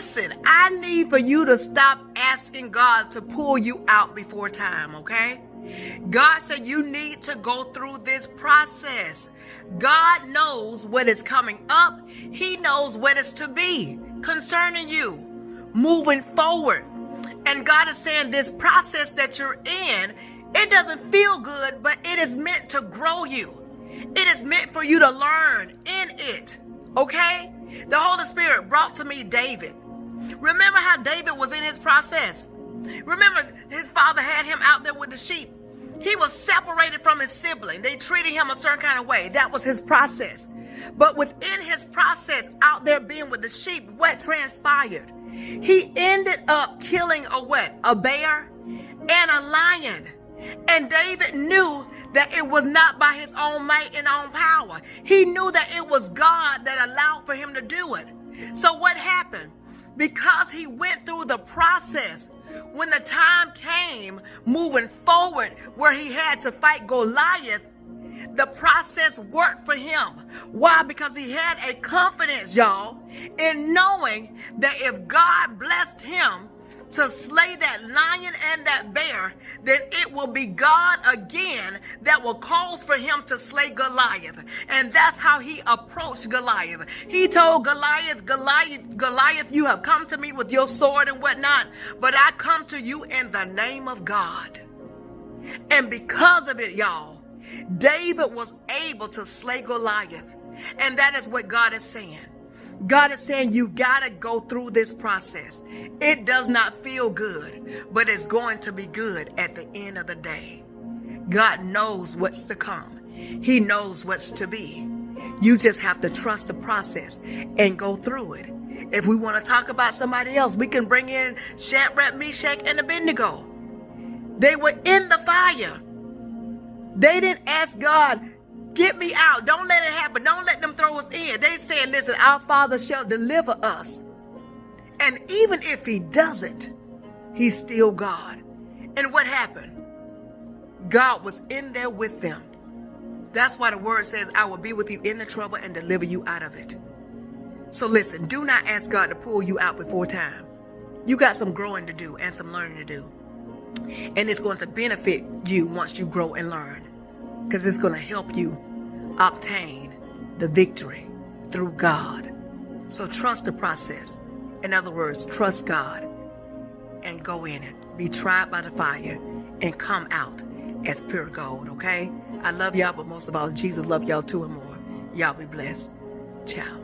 Listen, I need for you to stop asking God to pull you out before time, okay? God said you need to go through this process. God knows what is coming up. He knows what is to be concerning you moving forward. And God is saying this process that you're in, it doesn't feel good, but it is meant to grow you. It is meant for you to learn in it, okay? The Holy Spirit brought to me David. Remember how David was in his process? Remember his father had him out there with the sheep. He was separated from his sibling. They treated him a certain kind of way. That was his process. But within his process, out there being with the sheep, what transpired? He ended up killing a what? A bear and a lion. And David knew that it was not by his own might and own power. He knew that it was God that allowed for him to do it. So what happened? Because he went through the process, when the time came moving forward where he had to fight Goliath, the process worked for him. Why? Because he had a confidence, y'all, in knowing that if God blessed him to slay that lion and that bear, then it will be God again that will cause for him to slay Goliath. And that's how he approached Goliath. He told Goliath, you have come to me with your sword and whatnot, but I come to you in the name of God. And because of it, y'all, David was able to slay Goliath. And that is what God is saying. God is saying you gotta go through this process. It does not feel good, but it's going to be good at the end of the day. God knows what's to come. He knows what's to be. You just have to trust the process and go through it. If we want to talk about somebody else, we can bring in Shadrach, Meshach, and Abednego. They were in the fire. They didn't ask God, get me out. Don't let it happen. Don't let them throw us in. They said, listen, our Father shall deliver us. And even if he doesn't, he's still God. And what happened? God was in there with them. That's why the word says, I will be with you in the trouble and deliver you out of it. So listen, do not ask God to pull you out before time. You got some growing to do and some learning to do. And it's going to benefit you once you grow and learn, because it's going to help you obtain the victory through God. So trust the process. In other words, trust God and go in it. Be tried by the fire and come out as pure gold, okay? I love y'all, but most of all, Jesus loves y'all too and more. Y'all be blessed. Ciao.